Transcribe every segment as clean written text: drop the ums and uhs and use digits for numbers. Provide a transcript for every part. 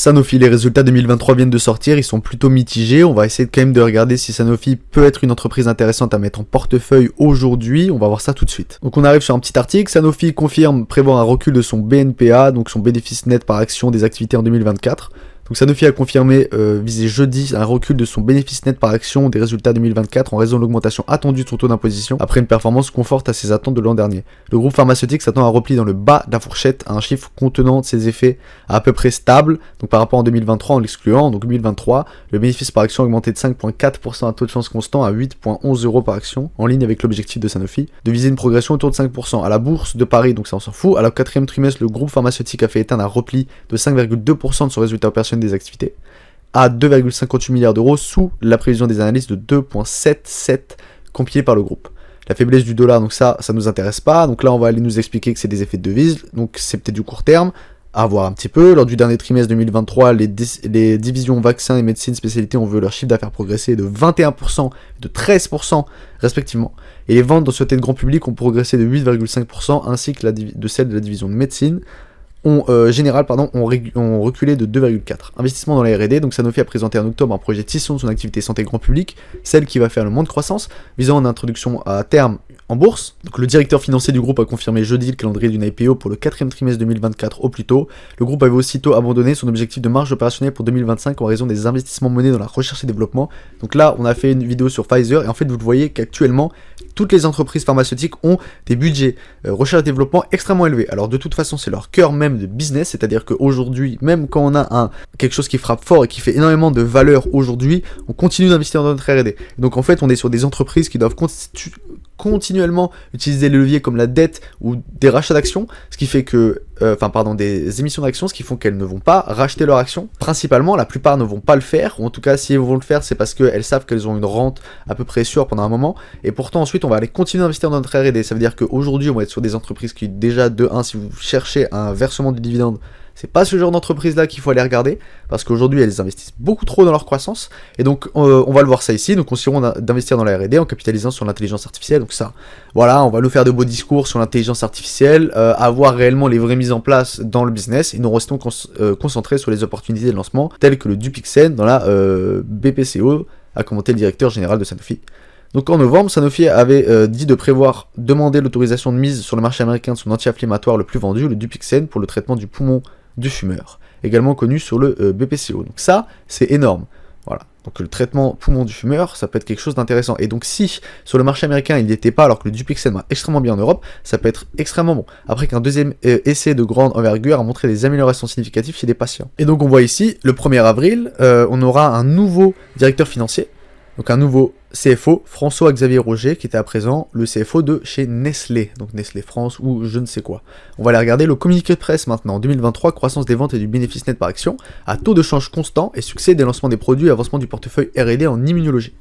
Sanofi, les résultats 2023 viennent de sortir, ils sont plutôt mitigés. On va essayer quand même de regarder si Sanofi peut être une entreprise intéressante à mettre en portefeuille aujourd'hui. On va voir ça tout de suite. Donc on arrive sur un petit article. Sanofi confirme prévoir un recul de son BNPA, donc son bénéfice net par action des activités en 2024. Donc Sanofi a confirmé viser jeudi un recul de son bénéfice net par action des résultats 2024 en raison de l'augmentation attendue de son taux d'imposition après une performance conforte à ses attentes de l'an dernier. Le groupe pharmaceutique s'attend à un repli dans le bas de la fourchette à un chiffre contenant de ses effets à peu près stable, donc par rapport en 2023 en l'excluant. Donc 2023, le bénéfice par action a augmenté de 5,4% à taux de change constant à 8,11 € par action, en ligne avec l'objectif de Sanofi de viser une progression autour de 5%. À la bourse de Paris, donc ça on s'en fout, alors au 4e trimestre, le groupe pharmaceutique a fait éteindre un repli de 5,2% de son résultat opérationnel des activités à 2,58 milliards d'euros sous la prévision des analystes de 2,77 compilés par le groupe. La faiblesse du dollar, donc ça nous intéresse pas. Donc là, on va aller nous expliquer que c'est des effets de devise, donc c'est peut-être du court terme, à voir un petit peu. Lors du dernier trimestre 2023, les divisions vaccins et médecine spécialité ont vu leur chiffre d'affaires progresser de 21% et de 13% respectivement. Et les ventes dans société de grand public ont progressé de 8,5% ainsi que de celle de la division de médecine. Ont reculé de 2,4. Investissement dans la R&D, donc Sanofi a présenté en octobre un projet de scission de son activité santé grand public, celle qui va faire le moins de croissance, visant une introduction à terme en bourse. Donc le directeur financier du groupe a confirmé jeudi le calendrier d'une IPO pour le 4e trimestre 2024 au plus tôt. Le groupe avait aussitôt abandonné son objectif de marge opérationnelle pour 2025 en raison des investissements menés dans la recherche et développement. Donc là, on a fait une vidéo sur Pfizer et en fait, vous voyez qu'actuellement, toutes les entreprises pharmaceutiques ont des budgets recherche et développement extrêmement élevés. Alors de toute façon, c'est leur cœur même de business, c'est-à-dire qu'aujourd'hui, même quand on a quelque chose qui frappe fort et qui fait énormément de valeur aujourd'hui, on continue d'investir dans notre R&D. Donc en fait, on est sur des entreprises qui doivent continuellement utiliser les leviers comme la dette ou des rachats d'actions, ce qui fait que, des émissions d'actions, ce qui font qu'elles ne vont pas racheter leurs actions. Principalement, la plupart ne vont pas le faire, ou en tout cas, si elles vont le faire, c'est parce qu'elles savent qu'elles ont une rente à peu près sûre pendant un moment, et pourtant ensuite, on va aller continuer d'investir dans notre R&D. Ça veut dire qu'aujourd'hui, on va être sur des entreprises qui, déjà, de 1, si vous cherchez un versement du dividende, c'est pas ce genre d'entreprise-là qu'il faut aller regarder, parce qu'aujourd'hui, elles investissent beaucoup trop dans leur croissance, et donc on va le voir ça ici, donc on s'iront d'investir dans la R&D en capitalisant sur l'intelligence artificielle, donc ça, voilà, on va nous faire de beaux discours sur l'intelligence artificielle, avoir réellement les vraies mises en place dans le business, et nous restons concentrés sur les opportunités de lancement, telles que le Dupixent dans la BPCO, a commenté le directeur général de Sanofi. Donc en novembre, Sanofi avait dit de prévoir demander l'autorisation de mise sur le marché américain de son anti-inflammatoire le plus vendu, le Dupixent, pour le traitement du poumon du fumeur, également connu sur le BPCO. Donc ça, c'est énorme. Voilà. Donc le traitement poumon du fumeur, ça peut être quelque chose d'intéressant. Et donc si sur le marché américain il n'y était pas, alors que le Dupixent va extrêmement bien en Europe, ça peut être extrêmement bon. Après qu'un deuxième essai de grande envergure a montré des améliorations significatives chez des patients. Et donc on voit ici, le 1er avril, on aura un nouveau directeur financier, donc un nouveau CFO, François-Xavier Roger, qui était à présent le CFO de chez Nestlé, donc Nestlé France ou je ne sais quoi. On va aller regarder le communiqué de presse maintenant. En 2023, croissance des ventes et du bénéfice net par action, à taux de change constant et succès des lancements des produits et avancement du portefeuille R&D en immunologie.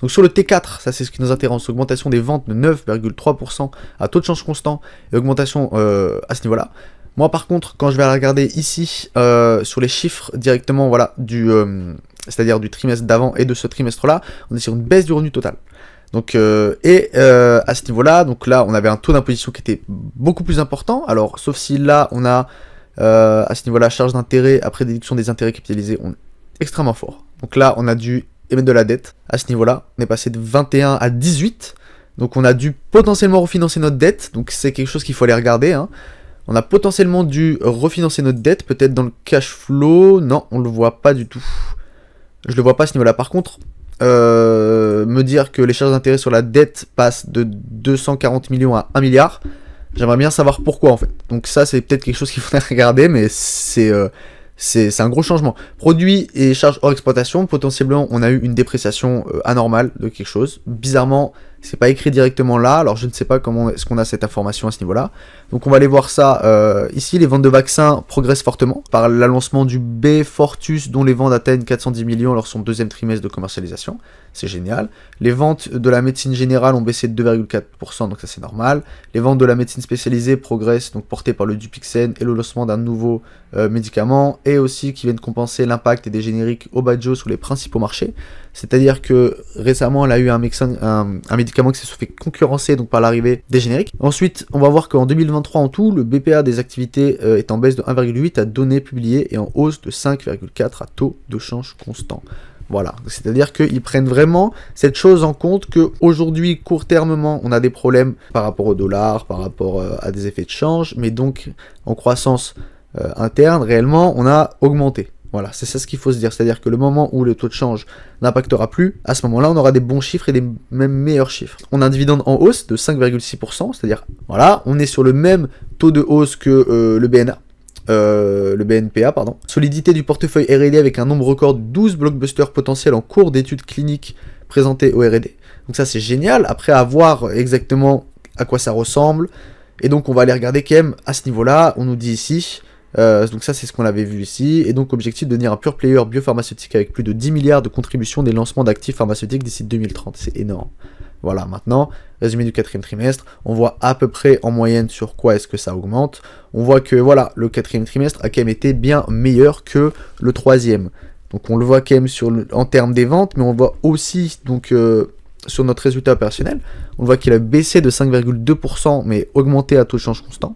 Donc sur le T4, ça c'est ce qui nous intéresse, augmentation des ventes de 9,3% à taux de change constant et augmentation à ce niveau-là. Moi par contre, quand je vais aller regarder ici sur les chiffres directement, voilà, c'est-à-dire du trimestre d'avant et de ce trimestre-là, on est sur une baisse du revenu total. Donc, à ce niveau-là, donc là, on avait un taux d'imposition qui était beaucoup plus important. Alors, sauf si là, on a à ce niveau-là, charge d'intérêt après déduction des intérêts capitalisés, on est extrêmement fort. Donc là, on a dû émettre de la dette. À ce niveau-là, on est passé de 21 à 18. Donc, on a dû potentiellement refinancer notre dette. Donc, c'est quelque chose qu'il faut aller regarder, hein. On a potentiellement dû refinancer notre dette, peut-être dans le cash flow. Non, on le voit pas du tout. Je le vois pas à ce niveau-là. Par contre, me dire que les charges d'intérêt sur la dette passent de 240 millions à 1 milliard, j'aimerais bien savoir pourquoi en fait. Donc ça, c'est peut-être quelque chose qu'il faudrait regarder, mais c'est un gros changement. Produits et charges hors exploitation, potentiellement, on a eu une dépréciation anormale de quelque chose. Bizarrement, c'est pas écrit directement là, alors je ne sais pas comment est-ce qu'on a cette information à ce niveau-là. Donc on va aller voir ça ici. Les ventes de vaccins progressent fortement par l'annoncement du Beyfortus, dont les ventes atteignent 410 millions lors de son deuxième trimestre de commercialisation. C'est génial. Les ventes de la médecine générale ont baissé de 2,4%, donc ça c'est normal. Les ventes de la médecine spécialisée progressent, donc portées par le Dupixent et le lancement d'un nouveau médicament, et aussi qui viennent compenser l'impact des génériques Aubagio sur les principaux marchés. c'est-à-dire que récemment elle a eu un médicament qui s'est fait concurrencer donc par l'arrivée des génériques. Ensuite, on va voir qu'en 2023 en tout, le BPA des activités est en baisse de 1,8 à données publiées et en hausse de 5,4 à taux de change constant. Voilà, c'est-à-dire qu'ils prennent vraiment cette chose en compte qu'aujourd'hui, court-termement, on a des problèmes par rapport au dollar, par rapport à des effets de change, mais donc en croissance interne, réellement, on a augmenté. Voilà, c'est ça ce qu'il faut se dire, c'est-à-dire que le moment où le taux de change n'impactera plus, à ce moment-là, on aura des bons chiffres et des même meilleurs chiffres. On a un dividende en hausse de 5,6%, c'est-à-dire, voilà, on est sur le même taux de hausse que le BNA. Le BNPA, pardon. Solidité du portefeuille R&D avec un nombre record de 12 blockbusters potentiels en cours d'études cliniques présentés au R&D. Donc ça c'est génial, après à voir exactement à quoi ça ressemble, et donc on va aller regarder quand même à ce niveau-là, on nous dit ici, donc ça c'est ce qu'on avait vu ici, et donc objectif de devenir un pure player biopharmaceutique avec plus de 10 milliards de contributions des lancements d'actifs pharmaceutiques d'ici 2030, c'est énorme. Voilà, maintenant, résumé du 4e trimestre, on voit à peu près en moyenne sur quoi est-ce que ça augmente. On voit que voilà, le 4e trimestre a quand même été bien meilleur que le 3e. Donc on le voit quand même en termes des ventes, mais on le voit aussi donc, sur notre résultat opérationnel. On voit qu'il a baissé de 5,2%, mais augmenté à taux de change constant.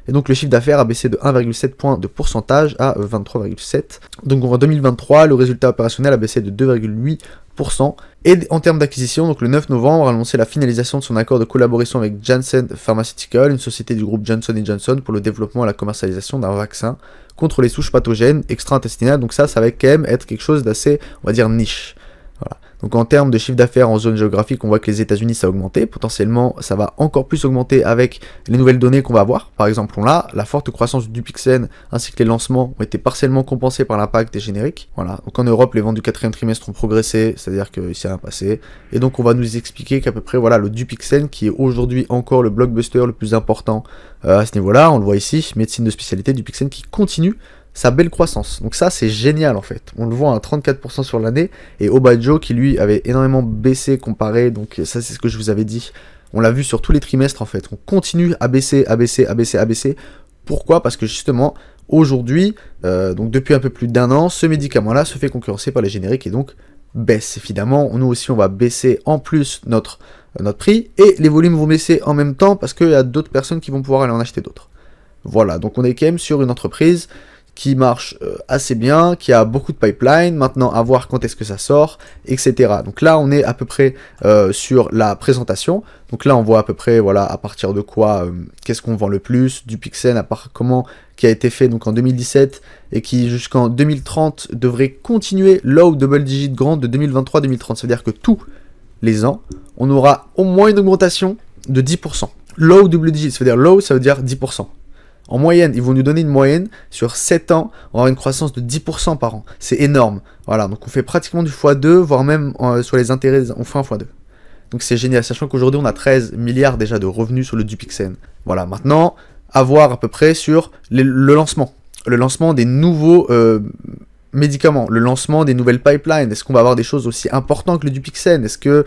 Et donc le chiffre d'affaires a baissé de 1,7 points de pourcentage à 23,7. Donc en 2023, le résultat opérationnel a baissé de 2,8%. Et en termes d'acquisition, donc le 9 novembre, a annoncé la finalisation de son accord de collaboration avec Janssen Pharmaceutical, une société du groupe Johnson & Johnson, pour le développement et la commercialisation d'un vaccin contre les souches pathogènes extra-intestinales. Donc ça va quand même être quelque chose d'assez, on va dire, niche. Voilà. Donc en termes de chiffre d'affaires en zone géographique, on voit que les États-Unis ça a augmenté, potentiellement ça va encore plus augmenter avec les nouvelles données qu'on va avoir. Par exemple, la forte croissance du Dupixent ainsi que les lancements ont été partiellement compensés par l'impact des génériques. Voilà. Donc en Europe, les ventes du 4e trimestre ont progressé, c'est-à-dire qu'il s'est rien passé. Et donc on va nous expliquer qu'à peu près voilà le Dupixent qui est aujourd'hui encore le blockbuster le plus important à ce niveau-là. On le voit ici, médecine de spécialité, Dupixent qui continue sa belle croissance. Donc ça c'est génial en fait. On le voit à 34% sur l'année, et Aubadjo qui lui avait énormément baissé comparé, donc ça c'est ce que je vous avais dit. On l'a vu sur tous les trimestres en fait. On continue à baisser. Pourquoi ? Parce que justement aujourd'hui, donc depuis un peu plus d'1 an, ce médicament-là se fait concurrencer par les génériques et donc baisse. Évidemment, nous aussi on va baisser en plus notre prix, et les volumes vont baisser en même temps parce qu'il y a d'autres personnes qui vont pouvoir aller en acheter d'autres. Voilà, donc on est quand même sur une entreprise qui marche assez bien, qui a beaucoup de pipeline, maintenant à voir quand est-ce que ça sort, etc. Donc là on est à peu près sur la présentation, donc là on voit à peu près voilà à partir de quoi, qu'est-ce qu'on vend le plus, Dupixent à part qui a été fait donc en 2017 et qui jusqu'en 2030 devrait continuer low double digit grande de 2023-2030, c'est-à-dire que tous les ans on aura au moins une augmentation de 10%. Low double digit, ça veut dire low, ça veut dire 10%. En moyenne, ils vont nous donner une moyenne, sur 7 ans, on aura une croissance de 10% par an. C'est énorme. Voilà, donc on fait pratiquement du x2, voire même sur les intérêts, on fait un x2. Donc c'est génial, sachant qu'aujourd'hui on a 13 milliards déjà de revenus sur le Dupixent. Voilà, maintenant, à voir à peu près sur le lancement. Le lancement des nouveaux médicaments, le lancement des nouvelles pipelines. Est-ce qu'on va avoir des choses aussi importantes que le Dupixent ? Est-ce que...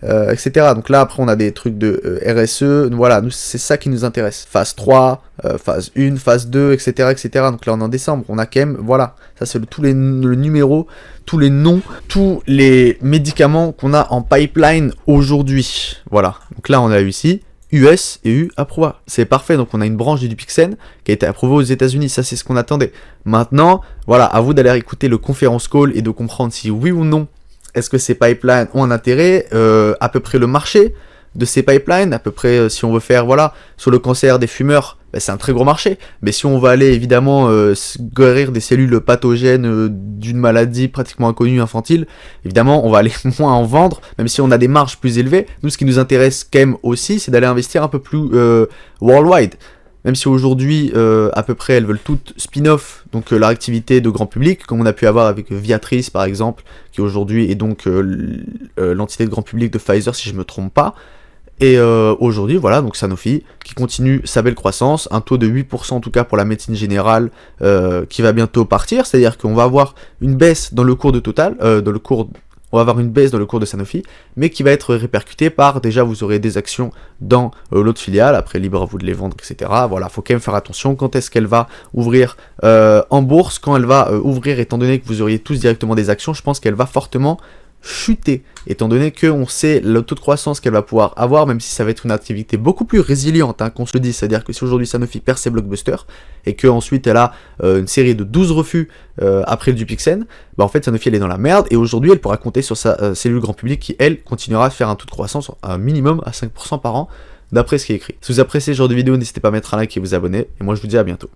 etc. Donc là après on a des trucs de RSE, voilà, nous c'est ça qui nous intéresse. Phase 3, phase 1, phase 2, etc. Donc là on est en décembre, on a quand même, voilà, ça c'est le numéro, tous les noms, tous les médicaments qu'on a en pipeline aujourd'hui. Voilà, donc là on a eu ici US et EU approuvé. C'est parfait, donc on a une branche du Dupixent qui a été approuvée aux États-Unis, ça c'est ce qu'on attendait. Maintenant, voilà, à vous d'aller écouter le conference call et de comprendre si oui ou non est-ce que ces pipelines ont un intérêt, à peu près le marché de ces pipelines, à peu près si on veut faire, voilà, sur le cancer des fumeurs, ben, c'est un très gros marché, mais si on va aller évidemment guérir des cellules pathogènes d'une maladie pratiquement inconnue infantile, évidemment on va aller moins en vendre, même si on a des marges plus élevées. Nous ce qui nous intéresse quand même aussi, c'est d'aller investir un peu plus worldwide. Même si aujourd'hui, à peu près, elles veulent toutes spin-off, donc leur activité de grand public, comme on a pu avoir avec Viatris par exemple, qui aujourd'hui est donc l'entité de grand public de Pfizer, si je ne me trompe pas. Et aujourd'hui, voilà, donc Sanofi, qui continue sa belle croissance, un taux de 8% en tout cas pour la médecine générale, qui va bientôt partir, c'est-à-dire qu'on va avoir une baisse dans le cours de Total, on va avoir une baisse dans le cours de Sanofi, mais qui va être répercutée par, déjà vous aurez des actions dans l'autre filiale, après libre à vous de les vendre, etc. Voilà, faut quand même faire attention quand est-ce qu'elle va ouvrir en bourse, quand elle va ouvrir, étant donné que vous auriez tous directement des actions, je pense qu'elle va fortement chuter, étant donné qu'on sait le taux de croissance qu'elle va pouvoir avoir, même si ça va être une activité beaucoup plus résiliente, hein, qu'on se le dise. C'est-à-dire que si aujourd'hui Sanofi perd ses blockbusters, et qu'ensuite elle a une série de 12 refus après le Dupixent, bah en fait Sanofi elle est dans la merde, et aujourd'hui elle pourra compter sur sa cellule grand public qui, elle, continuera à faire un taux de croissance un minimum à 5% par an, d'après ce qui est écrit. Si vous appréciez ce genre de vidéo, n'hésitez pas à mettre un like et vous abonner, et moi je vous dis à bientôt.